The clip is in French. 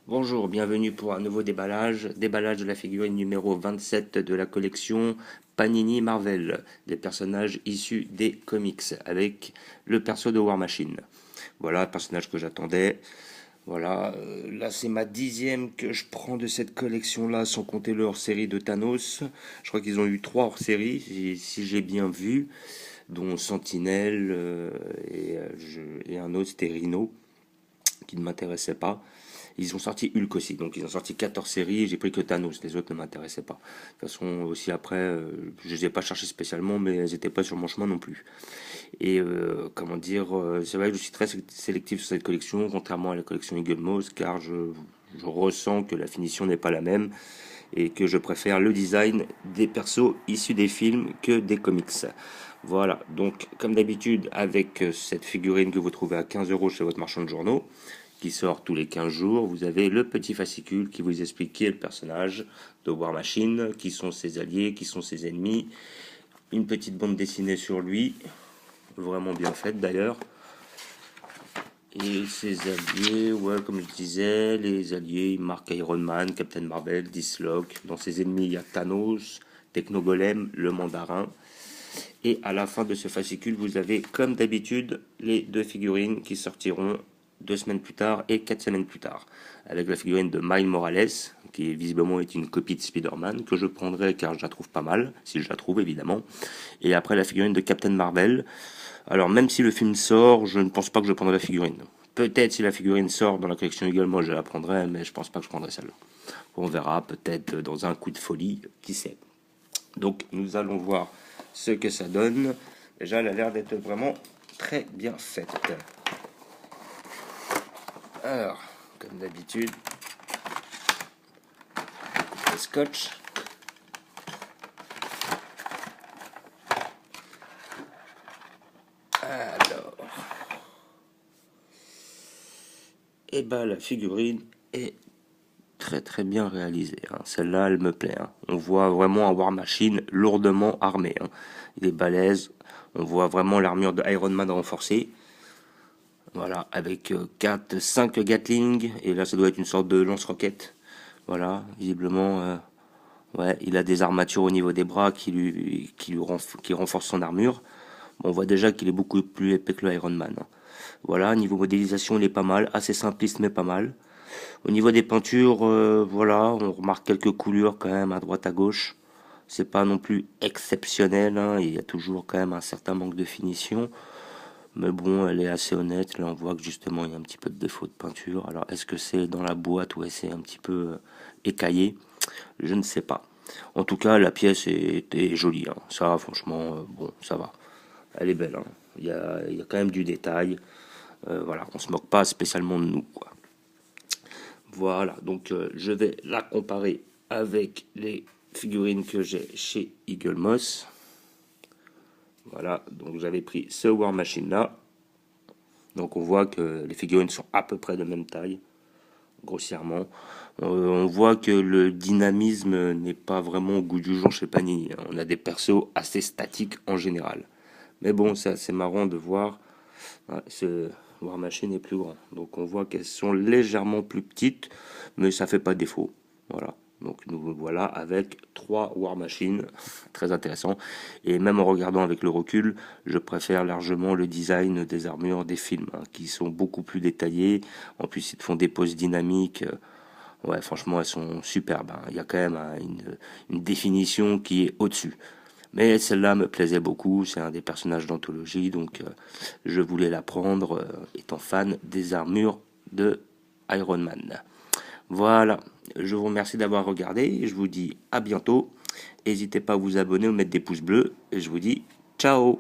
Bonjour, bienvenue pour un nouveau déballage de la figurine numéro 27 de la collection Panini Marvel, des personnages issus des comics, avec le perso de War Machine. Voilà, personnage que j'attendais. Voilà, là c'est ma 10e que je prends de cette collection-là, sans compter leur série de Thanos. Je crois qu'ils ont eu 3 hors-série, si j'ai bien vu, dont Sentinelle et un autre, c'était Rhino, qui ne m'intéressait pas. Ils ont sorti Hulk aussi, donc ils ont sorti 14 séries, j'ai pris que Thanos, les autres ne m'intéressaient pas. De toute façon, aussi après, je les ai pas cherchées spécialement, mais elles n'étaient pas sur mon chemin non plus. Et comment dire, c'est vrai que je suis très sélectif sur cette collection, contrairement à la collection Eagle Moss, car je ressens que la finition n'est pas la même et que je préfère le design des persos issus des films que des comics. Voilà, donc comme d'habitude, avec cette figurine que vous trouvez à 15 € chez votre marchand de journaux, qui sort tous les 15 jours, vous avez le petit fascicule qui vous explique qui est le personnage de War Machine, qui sont ses alliés, qui sont ses ennemis, une petite bande dessinée sur lui, vraiment bien faite d'ailleurs. Et ses alliés, ouais, comme je disais, les alliés, ils marquent Iron Man, Captain Marvel, Dislok. Dans ses ennemis, il y a Thanos, Technogolem, le Mandarin. Et à la fin de ce fascicule, vous avez, comme d'habitude, les deux figurines qui sortiront 2 semaines plus tard et 4 semaines plus tard. Avec la figurine de Miles Morales, qui visiblement est une copie de Spider-Man, que je prendrai car je la trouve pas mal, si je la trouve évidemment. Et après la figurine de Captain Marvel. Alors même si le film sort, je ne pense pas que je prendrai la figurine. Peut-être si la figurine sort dans la collection également, je la prendrai, mais je pense pas que je prendrai celle-là. On verra peut-être dans un coup de folie, qui sait. Donc nous allons voir ce que ça donne. Déjà, elle a l'air d'être vraiment très bien faite. Alors, comme d'habitude, le scotch. Alors, et ben la figurine est très très bien réalisée, hein. Celle-là, elle me plaît, hein. On voit vraiment un War Machine lourdement armé, hein. Il est balèze. On voit vraiment l'armure de Iron Man renforcée. Voilà, avec 4, 5 Gatling. Et là, ça doit être une sorte de lance-roquette. Voilà, visiblement, ouais, il a des armatures au niveau des bras qui renforcent son armure. Bon, on voit déjà qu'il est beaucoup plus épais que le Iron Man, hein. Voilà, niveau modélisation, il est pas mal, assez simpliste mais pas mal. Au niveau des peintures, voilà, on remarque quelques coulures quand même à droite à gauche. C'est pas non plus exceptionnel, hein. Il y a toujours quand même un certain manque de finition. Mais bon, elle est assez honnête. Là, on voit que justement, il y a un petit peu de défaut de peinture. Alors, est-ce que c'est dans la boîte ou est-ce un petit peu écaillé? Je ne sais pas. En tout cas, la pièce est jolie, hein. Ça, franchement, bon, ça va. Elle est belle, hein. Il y a quand même du détail. Voilà, on se moque pas spécialement de nous, quoi. Voilà, donc je vais la comparer avec les figurines que j'ai chez Eagle Moss. Voilà, donc j'avais pris ce War Machine là. Donc on voit que les figurines sont à peu près de même taille, grossièrement. On voit que le dynamisme n'est pas vraiment au goût du jour chez Panini. On a des persos assez statiques en général. Mais bon, c'est assez marrant de voir. Ouais, ce War Machine est plus grand. Donc on voit qu'elles sont légèrement plus petites, mais ça fait pas défaut. Voilà. Donc nous voilà avec 3 War Machines, très intéressant. Et même en regardant avec le recul, je préfère largement le design des armures des films, hein, qui sont beaucoup plus détaillés. En plus, ils te font des poses dynamiques. Ouais, franchement, elles sont superbes, hein. Il y a quand même, hein, une définition qui est au-dessus. Mais celle-là me plaisait beaucoup, c'est un des personnages d'anthologie, donc je voulais la prendre, étant fan des armures de Iron Man. Voilà, je vous remercie d'avoir regardé, je vous dis à bientôt. N'hésitez pas à vous abonner ou mettre des pouces bleus, et je vous dis ciao.